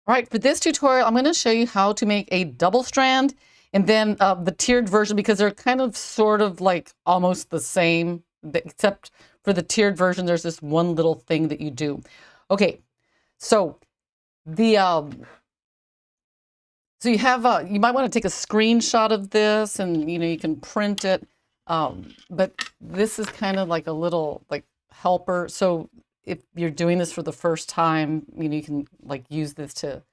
All right, for this tutorial, I'm going to show you how to make a double strand and then the tiered version, because they're kind of sort of like almost the same, except for the tiered version, there's this one little thing that you do. Okay, so the so you have you might want to take a screenshot of this, and you can print it. But this is kind of like a little like helper. So if you're doing this for the first time, you can like use this to,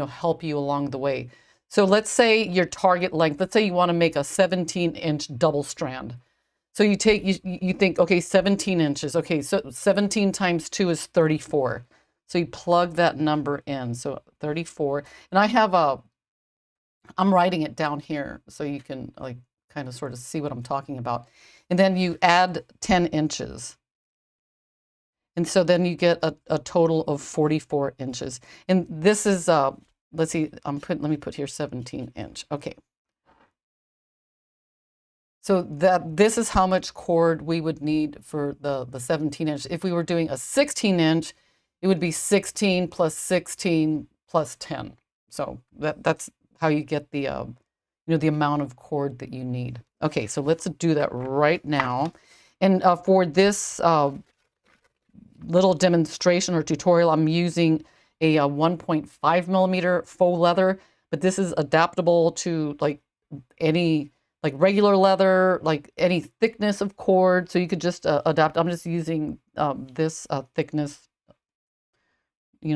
help you along the way. So let's say your target length, let's say you want to make a 17-inch double strand. So you take, you think, okay, 17 inches. Okay, so 17 times 2 is 34. So you plug that number in. So 34. And I have I'm writing it down here so you can like kind of sort of see what I'm talking about. And then you add 10 inches. And so then you get a total of 44 inches. And this is, let's see, let me put here 17 inch. Okay. So this is how much cord we would need for the 17 inch. If we were doing a 16 inch, it would be 16 plus 16 plus 10. So that's how you get the, the amount of cord that you need. Okay, so let's do that right now. And for this little demonstration or tutorial, I'm using a 1.5 millimeter faux leather, but this is adaptable to like any like regular leather, like any thickness of cord. So you could just adapt. I'm just using this thickness,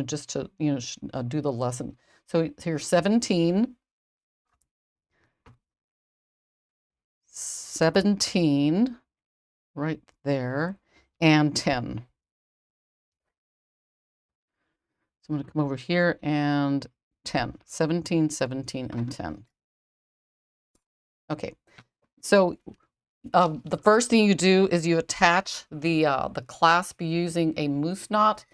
just to, do the lesson. So here's 17 right there, and 10. So I'm going to come over here and 10, 17, 17, and 10. Okay, so the first thing you do is you attach the clasp using a moose knot.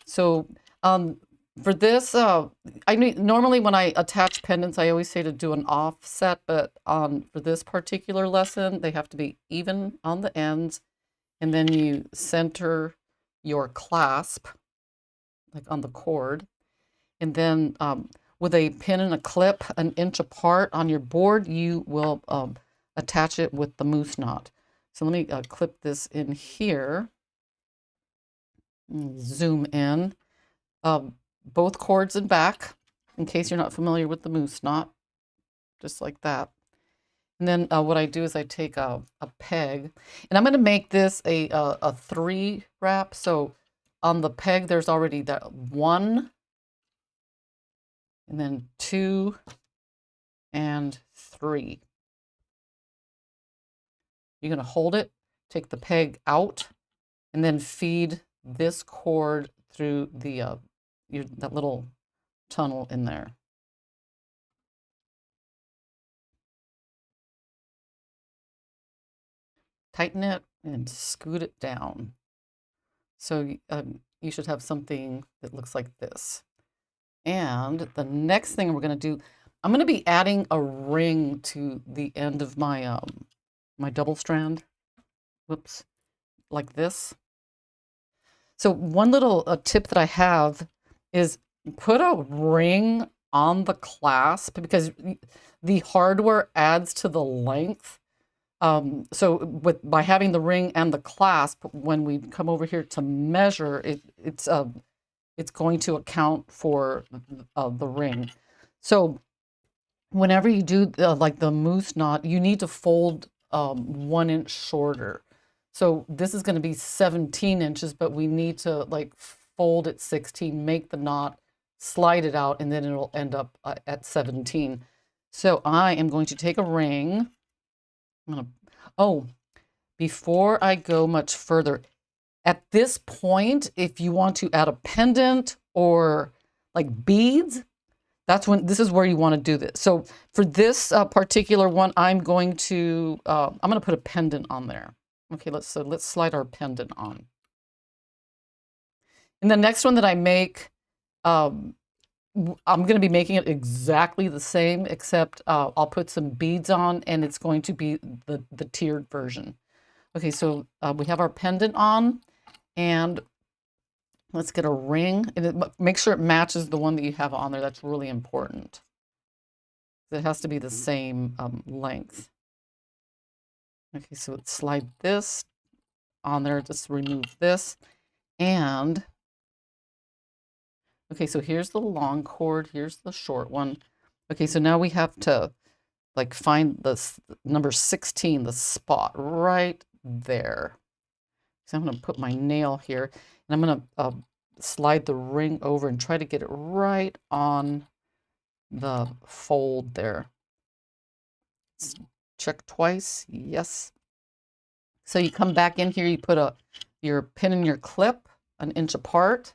So for this, I mean, normally when I attach pendants, I always say to do an offset, but for this particular lesson, they have to be even on the ends, and then you center your clasp like on the cord, and then with a pin and a clip 1 inch apart on your board, you will attach it with the moose knot. So let me clip this in here. Zoom in. Both cords and back, in case you're not familiar with the moose knot, just like that. And then what I do is I take a peg, and I'm going to make this a 3 wrap. So on the peg, there's already that 1, and then 2, and 3. You're going to hold it, take the peg out, and then feed this cord through the that little tunnel in there. Tighten it and scoot it down. So you should have something that looks like this. And the next thing we're going to do, I'm going to be adding a ring to the end of my my double strand. Whoops, like this. So one little tip that I have is put a ring on the clasp, because the hardware adds to the length. So by having the ring and the clasp, when we come over here to measure, it's going to account for the ring. So whenever you do like the moose knot, you need to fold 1 inch shorter. So this is going to be 17 inches, but we need to like fold it 16, make the knot, slide it out, and then it'll end up at 17. So I am going to take a ring. Oh, before I go much further, at this point, if you want to add a pendant or like beads, this is where you want to do this. So for this particular one, I'm going to put a pendant on there. Okay, let's slide our pendant on. And the next one that I make, I'm going to be making it exactly the same, except I'll put some beads on, and it's going to be the tiered version. Okay, so we have our pendant on, and Let's get a ring, and make sure it matches the one that you have on there. That's really important. It has to be the same length. Okay, so let's slide this on there. Just remove this. And, okay, so here's the long cord. Here's the short one. Okay, so now we have to like find the number 16, the spot right there. So I'm going to put my nail here, and I'm going to slide the ring over and try to get it right on the fold there. Check twice. Yes. So you come back in here, you put your pin and your clip an inch apart.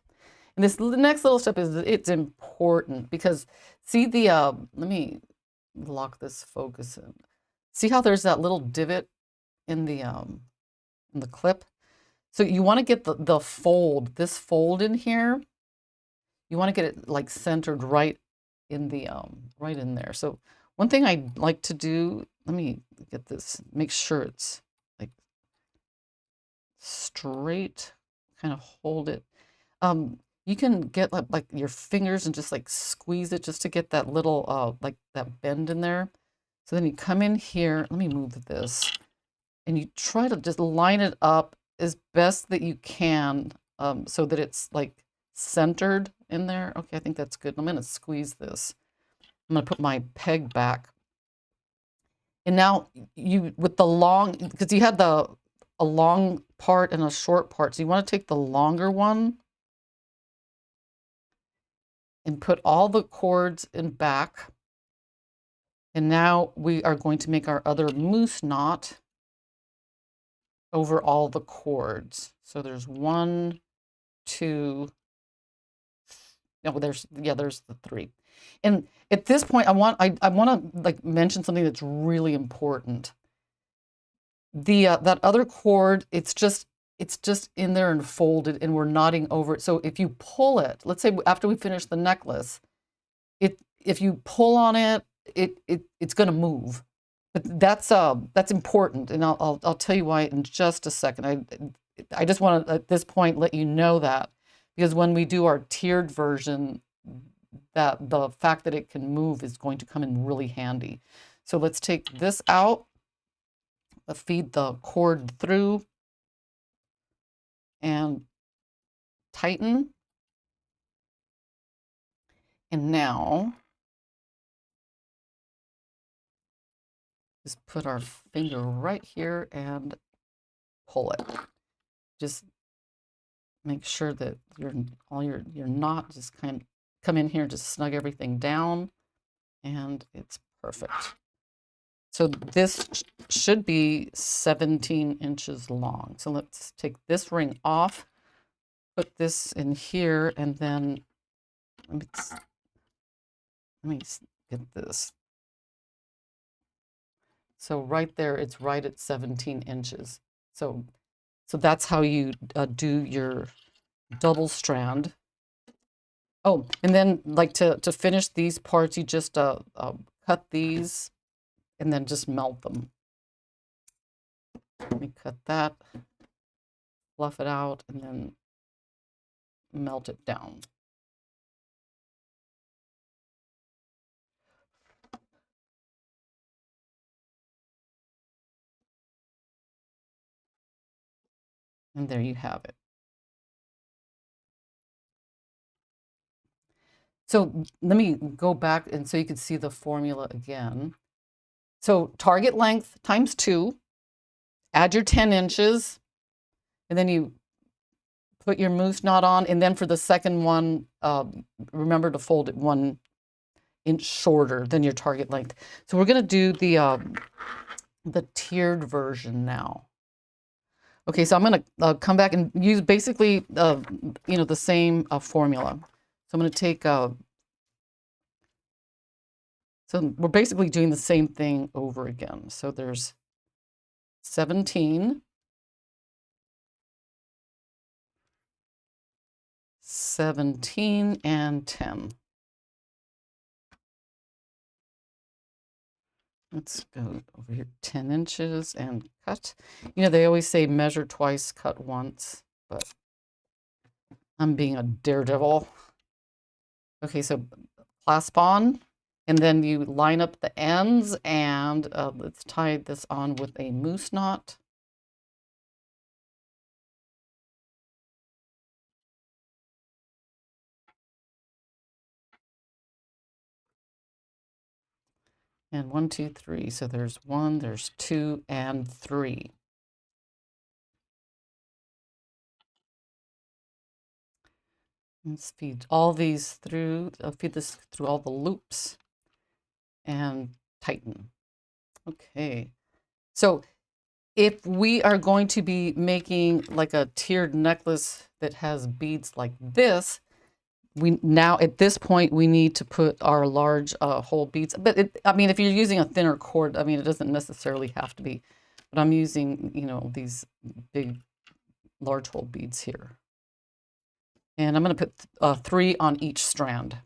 And the next little step is, it's important because see the, let me lock this focus in. See how there's that little divot in the clip? So you want to get the fold, this fold in here, you want to get it like centered right in the, right in there. So one thing I like to do, let me get this, make sure it's like straight, kind of hold it. You can get like your fingers and just like squeeze it just to get that little, like that bend in there. So then you come in here, let me move this, and you try to just line it up as best that you can, so that it's like centered in there. Okay, I think that's good. I'm going to squeeze this. I'm going to put my peg back. And now you, with the long, because you had a long part and a short part, so you want to take the longer one and put all the cords in back. And now we are going to make our other moose knot over all the cords. So there's 1, 2, no, there's the 3. And at this point, I want to like mention something that's really important. The that other cord, it's just in there and folded, and we're knotting over it. So if you pull it, let's say after we finish the necklace, if you pull on it, it's going to move. But that's important, and I'll tell you why in just a second. I just want to at this point let you know that, because when we do our tiered version, that the fact that it can move is going to come in really handy. So let's take this out, feed the cord through, and tighten. And now just put our finger right here and pull it. Just make sure that your knot just kind of come in here, just snug everything down, and it's perfect. So this should be 17 inches long. So let's take this ring off, put this in here, and then let me get this. So right there, it's right at 17 inches. So that's how you do your double strand. Oh, and then like to finish these parts, you just cut these and then just melt them. Let me cut that, fluff it out, and then melt it down. And there you have it. So let me go back and so you can see the formula again. So target length times 2, add your 10 inches, and then you put your moose knot on, and then for the second one, remember to fold it 1 inch shorter than your target length. So we're going to do the tiered version now. Okay, so I'm going to come back and use basically the same formula. So I'm going to take so we're basically doing the same thing over again. So there's 17, 17, and 10. Let's go over here, 10 inches and cut. You know, they always say measure twice, cut once, but I'm being a daredevil. Okay, so clasp on, and then you line up the ends, and let's tie this on with a moose knot. And 1, 2, 3. So there's 1, there's 2, and 3. Let's feed all these through, feed this through all the loops and tighten. Okay. So if we are going to be making like a tiered necklace that has beads like this, we now at this point we need to put our large hole beads. But I mean, if you're using a thinner cord, I mean, it doesn't necessarily have to be. But I'm using, you know, these big large hole beads here. And I'm going to put 3 on each strand.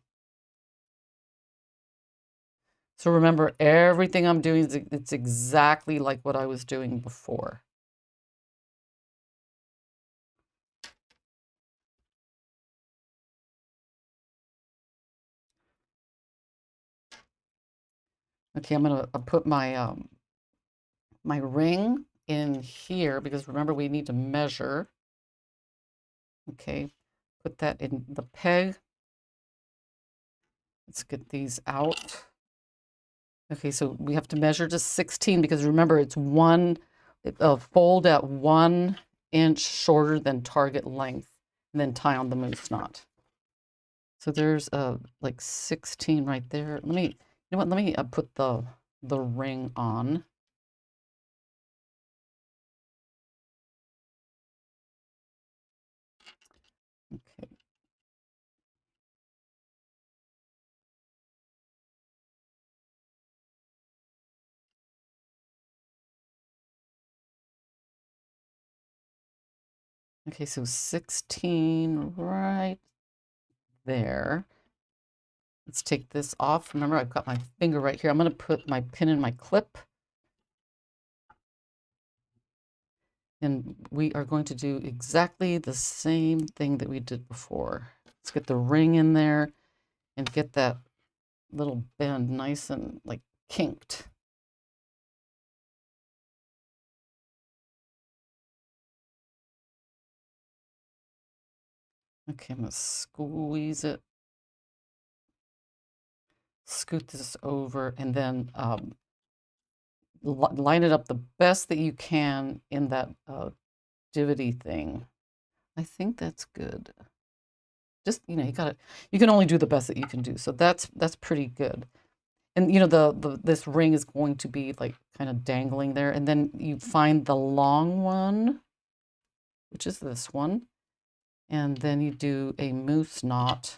So remember, everything I'm doing, it's exactly like what I was doing before. Okay, I'm going to put my my ring in here because remember we need to measure. Okay, put that in the peg. Let's get these out. Okay, so we have to measure to 16 because remember it's fold at 1 inch shorter than target length, and then tie on the moose knot. So there's like 16 right there. Let me, you know what? Let me put the ring on. Okay. Okay, so 16 right there. Let's take this off. Remember, I've got my finger right here. I'm going to put my pin in my clip. And we are going to do exactly the same thing that we did before. Let's get the ring in there and get that little bend nice and like kinked. Okay, I'm going to squeeze it. Scoot this over and then line it up the best that you can in that divotty thing. I think that's good. Just, you know, you can only do the best that you can do. So that's pretty good. And you know, this ring is going to be like kind of dangling there. And then you find the long one, which is this one. And then you do a moose knot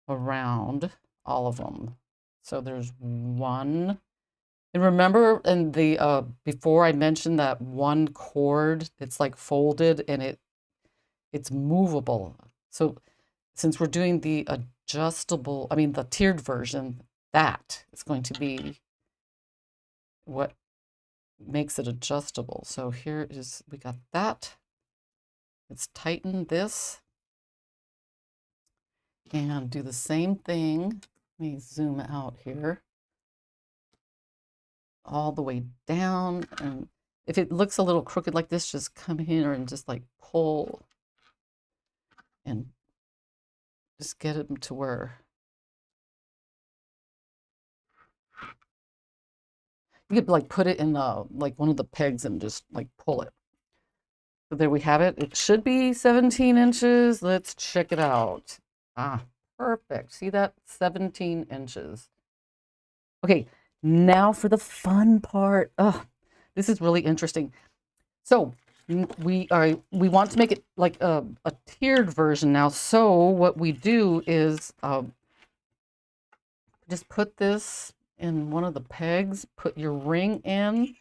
around all of them. So there's 1. And remember in the before I mentioned that one cord, it's like folded and it's movable. So since we're doing the adjustable, I mean the tiered version, that is going to be what makes it adjustable. So here is, we got that. Let's tighten this and do the same thing. Let me zoom out here. All the way down, and if it looks a little crooked like this, just come here and just like pull and just get it to where you could like put it in like one of the pegs and just like pull it. So there we have it. It should be 17 inches. Let's check it out. Ah, perfect. See that? 17 inches. Okay, now for the fun part. Oh, this is really interesting. So we want to make it like a tiered version now. So what we do is just put this in one of the pegs, put your ring in,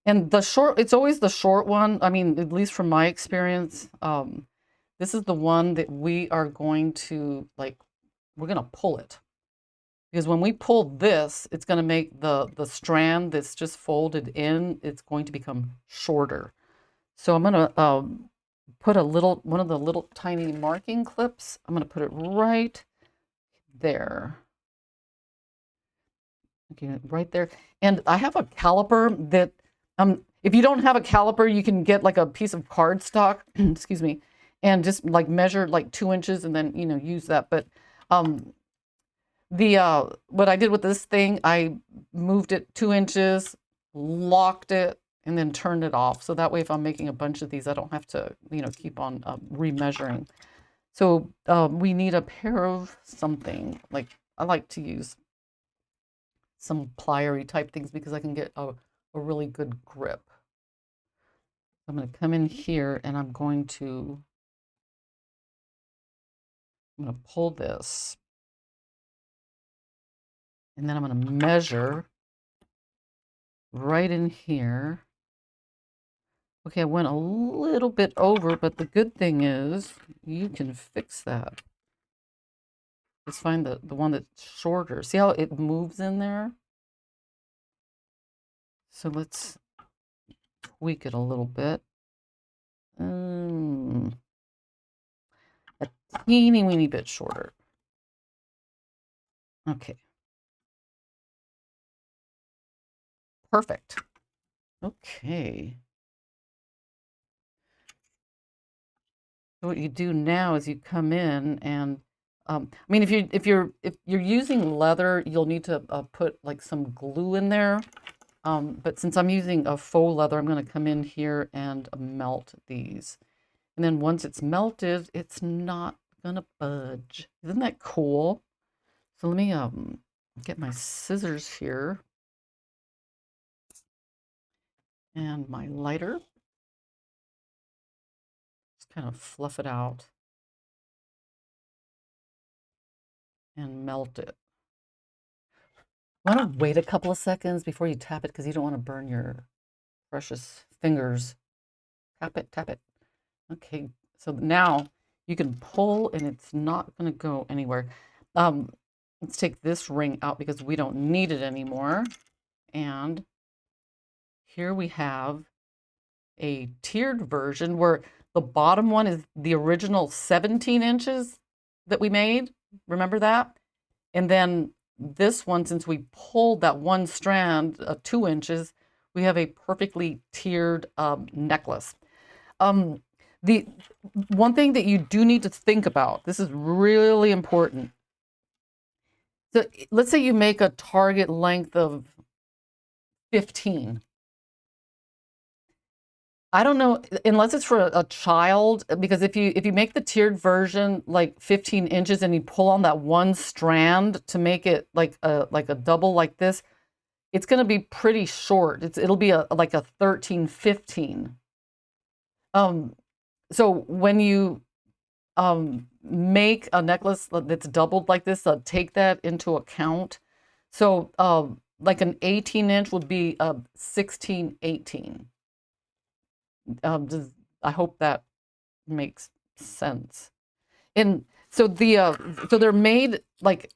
and it's always the short one. I mean, at least from my experience, this is the one that we are going to we're going to pull it. Because when we pull this, it's going to make the strand that's just folded in, it's going to become shorter. So I'm going to put one of the little tiny marking clips. I'm going to put it right there. Okay, right there. And I have a caliper that, if you don't have a caliper, you can get like a piece of cardstock, excuse me, and just like measure like 2 inches and then, use that. But what I did with this thing, I moved it 2 inches, locked it, and then turned it off. So that way, if I'm making a bunch of these, I don't have to, keep on remeasuring. So we need a pair of something. Like, I like to use some plier-y type things because I can get a really good grip. I'm going to come in here and I'm going to pull this. And then I'm going to measure right in here. Okay, I went a little bit over, but the good thing is you can fix that. Just find the one that's shorter. See how it moves in there? So let's tweak it a little bit. A teeny weeny bit shorter. Okay. Perfect. Okay. So what you do now is you come in and I mean, if you're using leather, you'll need to put like some glue in there. But since I'm using a faux leather, I'm going to come in here and melt these. And then once it's melted, it's not going to budge. Isn't that cool? So let me get my scissors here and my lighter. Just kind of fluff it out and melt it. Want to wait a couple of seconds before you tap it because you don't want to burn your precious fingers. Tap it, tap it. Okay, so now you can pull and it's not going to go anywhere. Let's take this ring out because we don't need it anymore. And here we have a tiered version where the bottom one is the original 17 inches that we made. Remember that? And then this one, since we pulled that one strand 2 inches, we have a perfectly tiered necklace. The one thing that you do need to think about, this is really important. So let's say you make a target length of 15. I don't know, unless it's for a child, because if you make the tiered version like 15 inches and you pull on that one strand to make it like a double like this, it's going to be pretty short. It'll be like a 13, 15. So when you make a necklace that's doubled like this, take that into account. So like an 18 inch would be 16, 18. I hope that makes sense. And so so they're made like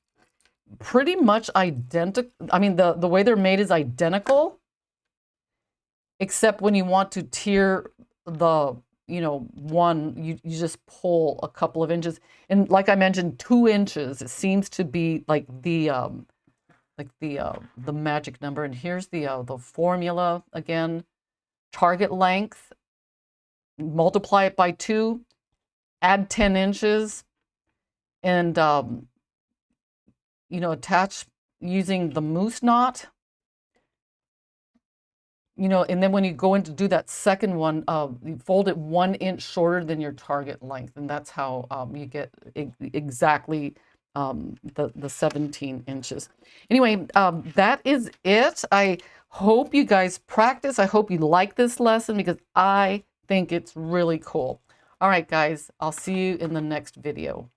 pretty much identical. I mean, the way they're made is identical, except when you want to tier the one, you just pull a couple of inches. And like I mentioned, 2 inches, it seems to be like the magic number. And here's the formula again. Target length, multiply it by 2, add 10 inches, and attach using the moose knot. And then when you go in to do that second one, you fold it 1 inch shorter than your target length, and that's how you get exactly the 17 inches. Anyway, that is it. I hope you guys practice. I hope you like this lesson because I think it's really cool. All right, guys, I'll see you in the next video.